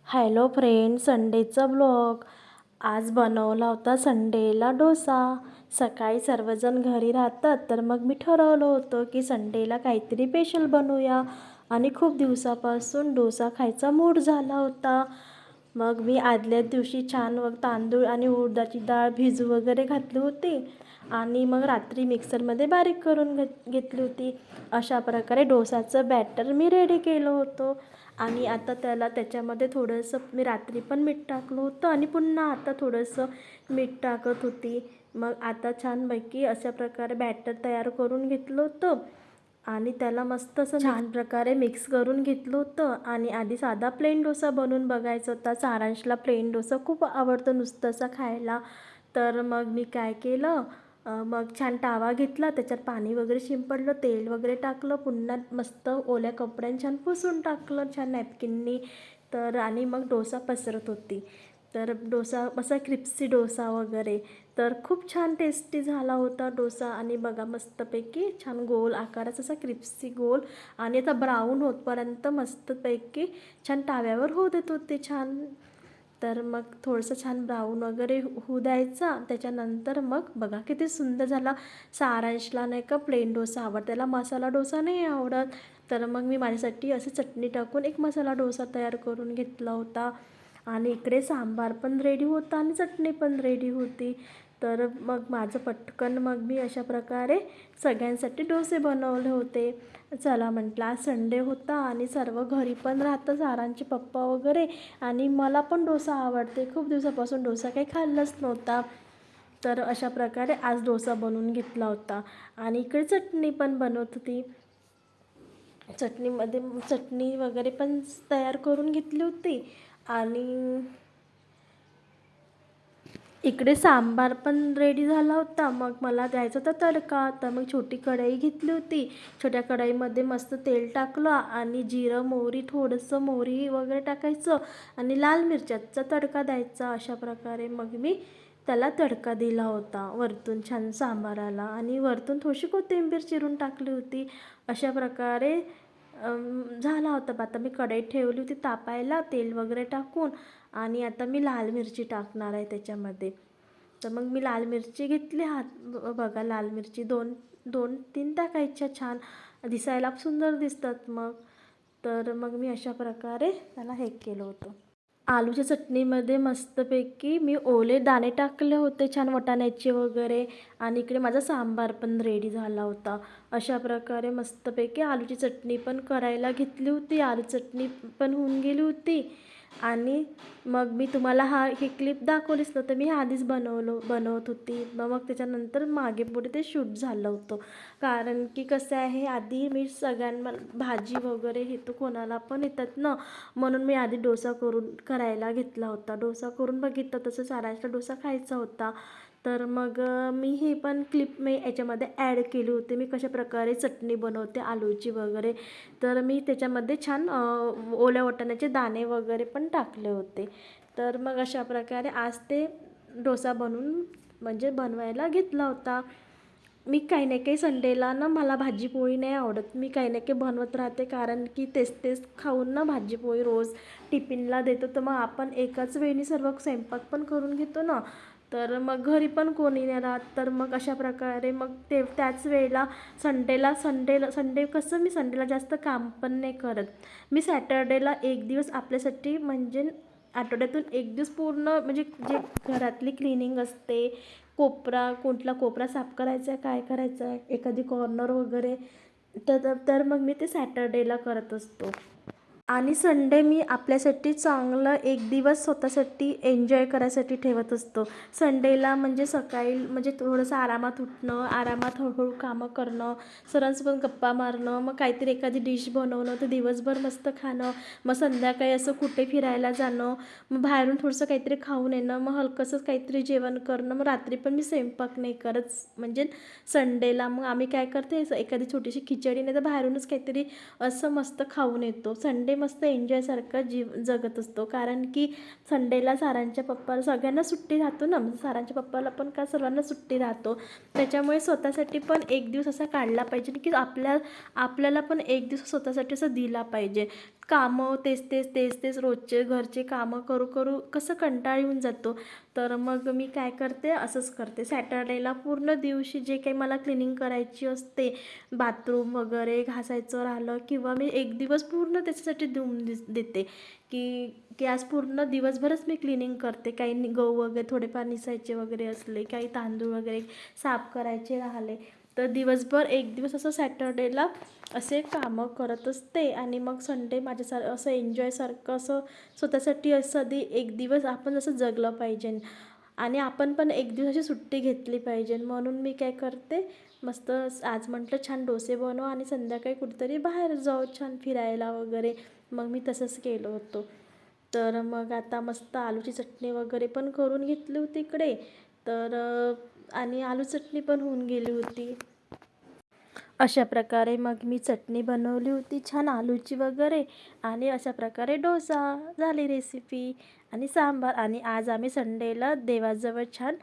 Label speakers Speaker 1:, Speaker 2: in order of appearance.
Speaker 1: Hello friend, संडेचा blog. आज बनवला होता संडेला डोसा. सकाळी सर्वजण घरी राहतात, तर मग मी ठरवलं होतं की संडेला काहीतरी स्पेशल बनवूया. आणि खूप दिवसापासून डोसा खायचा मूड झाला होता. मग मी आदल्या दिवशी छान तांदूळ आणि उडदाची डाळ भिजू वगैरे घातली होती आणि मग रात्री मिक्सरमध्ये बारीक करून घेतली होती. अशा प्रकारे डोसाचं बॅटर मी रेडी केलं होतं. आणि आता त्याच्यामध्ये थोडंसं मी रात्री पण मीठ टाकलं होतं आणि पुन्हा आता थोडंसं मीठ टाकत होती. मग आता छानपैकी अशा प्रकारे बॅटर तयार करून घेतलं होतं आणि त्याला मस्त असं छान प्रकारे मिक्स करून घेतलं होतं. आणि आधी साधा प्लेन डोसा बनवून बघायचा होता. सारांशला प्लेन डोसा खूप आवडतो नुसतं असं खायला. तर मग मी काय केलं, मग छान तवा घेतला, त्याच्यात पाणी वगैरे शिंपडलं, तेल वगैरे टाकलं, पुन्हा मस्त ओल्या कपड्याने छान पुसून टाकलं छान नॅपकिननी. तर आणि मग डोसा पसरत होती. तर डोसा असा क्रिप्सी डोसा वगैरे, तर खूप छान टेस्टी झाला होता डोसा. आणि बघा मस्तपैकी छान गोल आकाराचा असा क्रिप्सी गोल. आणि आता ब्राऊन होतपर्यंत मस्तपैकी छान तव्यावर होऊ देत होते छान. तर मग थोडंसं छान ब्राऊन वगैरे होऊ द्यायचा. त्याच्यानंतर मग बघा किती सुंदर झाला. सारांशला नाही का प्लेन डोसा आवडत, त्याला मसाला डोसा नाही आवडत. तर मग मी माझ्यासाठी अशी चटणी टाकून एक मसाला डोसा तयार करून घेतला होता. आणि इकडे सांबार पण रेडी होता आणि चटणी पण रेडी होती. तर मग माझं पटकन मग मी अशा प्रकारे सगळ्यांसाठी डोसे बनवले होते. चला म्हटलं, आज संडे होता आणि सर्व घरी पण राहतं, सारांचे पप्पा वगैरे. आणि मला पण डोसा आवडते, खूप दिवसापासून डोसा काही खाल्लंच नव्हता. तर अशा प्रकारे आज डोसा बनवून घेतला होता. आणि इकडे चटणी पण बनवत होती. चटणी वगैरे पण तयार करून घेतली होती. आणि इकडे सांबार पण रेडी झाला होता. मग मला द्यायचा होता तडका. तर मग छोटी कढई घेतली होती. छोट्या कढईमध्ये मस्त तेल टाकलं आणि जिरं मोहरी, थोडंसं मोहरी वगैरे टाकायचं आणि लाल मिरच्याचा तडका द्यायचा. अशा प्रकारे मग मी त्याला तडका दिला होता वरतून छान सांबाराला. आणि वरतून थोडीशी कोथिंबीर चिरून टाकली होती. अशा प्रकारे झाला होता. आता मी कढई ठेवली होती तापायला तेल वगैरे टाकून. आणि आता मी लाल मिरची टाकणार आहे त्याच्यामध्ये. तर मग मी लाल मिरची घेतली बघा लाल मिरची दोन दोन तीन टाकायच्या, छान दिसायला सुंदर दिसतात मग. तर मग मी अशा प्रकारे त्याला हे केलं होतं. आलूच्या चटणीमध्ये मस्तपैकी मी ओले दाणे टाकले होते छान वाटाण्याचे वगैरे. आणि इकडे माझा सांबार पण रेडी झाला होता. अशा प्रकारे मस्तपैकी आलूची चटणी पण करायला घेतली होती. आलू चटणी पण होऊन गेली होती. आणि मग मी तुम्हाला ही क्लिप दाखवलीच नव्हतं, मी आधीच बनवत होती. मग त्याच्यानंतर मागे पुढे ते शूट झालं होतं. कारण की कसं आहे, आधी मी सगळ्यांना भाजी वगैरे हे तर कोणाला पण येतात ना, म्हणून मी आधी डोसा करायला घेतला होता. डोसा करून बघितलं, तसं सारांशला डोसा खायचा होता. तर मग मी ही पण क्लिप मी याच्यामध्ये ॲड केली होती, मी कशाप्रकारे चटणी बनवते आलूची वगैरे. तर मी त्याच्यामध्ये छान ओल्या वाटाण्याचे दाणे वगैरे पण टाकले होते. तर मग अशा प्रकारे आज ते डोसा बनवायला घेतला होता. मी काही ना काही संडेला ना, मला भाजीपोळी नाही आवडत, मी काही ना काही बनवत राहते. कारण की तेच तेच खाऊन ना भाजीपोळी रोज टिफिनला देतो, तर मग आपण एकाच वेळी सर्व स्वयंपाक पण करून घेतो ना. तर मग घरी पण कोणी नाही राहत. तर मग अशा प्रकारे मग त्याच वेळेला संडे कसं, मी संडेला जास्त काम पण नाही करत. मी सॅटर्डेला एक दिवस आपल्यासाठी, म्हणजे आठवड्यातून एक दिवस पूर्ण, म्हणजे जे घरातली क्लिनिंग असते, कुठला कोपरा साफ करायचा आहे, काय करायचं आहे, एखादी कॉर्नर वगैरे, तर मग मी ते सॅटर्डेला करत असतो. आणि संडे मी आपल्यासाठी चांगलं एक दिवस स्वतःसाठी एन्जॉय करायसाठी ठेवत असतो. संडेला म्हणजे सकाळी म्हणजे थोडंसं आरामात उठणं, आरामात हळूहळू कामं करणं, सरांसोबत गप्पा मारणं, मग काहीतरी एखादी डिश बनवणं, तर दिवसभर मस्त खाणं. मग संध्याकाळी असं कुठे फिरायला जाणं, मग बाहेरून थोडंसं काहीतरी खाऊन येणं, मग हलकंसं काहीतरी जेवण करणं. मग रात्री पण मी स्वयंपाक नाही करत. म्हणजे संडेला मग आम्ही काय करते, एखादी छोटीशी खिचडी नाही तर बाहेरूनच काहीतरी असं मस्त खाऊन येतो. संडे मस्त एन्जॉयसारखं जगत असतो. कारण की संडेला सारांच्या पप्पाला सगळ्यांना सुट्टी राहतो ना, म्हणजे सारांच्या पप्पाला पण का सर्वांना सुट्टी राहतो. त्याच्यामुळे स्वतःसाठी पण एक दिवस असा काढला पाहिजे की आपल्याला पण एक दिवस स्वतःसाठी असं दिला पाहिजे. कामं तेच रोजचे घरचे कामं करू करू कसं कंटाळा येऊन जातो. तर मग मी काय करते, असंच करते. सॅटर्डेला पूर्ण दिवशी जे काही मला क्लिनिंग करायची असते, बाथरूम वगैरे घासायचं राहिलं किंवा मी एक दिवस पूर्ण त्याच्यासाठी देऊन देते, की की आज पूर्ण दिवसभरच मी क्लिनिंग करते. काही गहू वगैरे थोडेफार निसायचे वगैरे असले, काही तांदूळ वगैरे साफ करायचे राहिले, तर दिवसभर एक दिवस असं सॅटर्डेला असे कामं करत असते. आणि मग संडे असं एन्जॉयसारखं असं स्वतःसाठी असं एक दिवस आपण असं जगलं पाहिजे आणि आपण पण एक दिवसाची सुट्टी घेतली पाहिजे. म्हणून मी काय करते, मस्त आज म्हटलं छान डोसे बनव आणि संध्याकाळी कुठेतरी बाहेर जाऊ छान फिरायला वगैरे. मग मी तसंच केलं होतं. तर मग आता मस्त आलूची चटणी वगैरे पण करून घेतली होती इकडे. तर आणि आलू चटणी पण होऊन गेली होती. अशा प्रकारे मग मी चटणी बनवली होती छान आलूची वगैरे. आणि अशा प्रकारे डोसा झाली रेसिपी आणि सांबार. आणि आज आम्ही संडेला देवाजवळ छान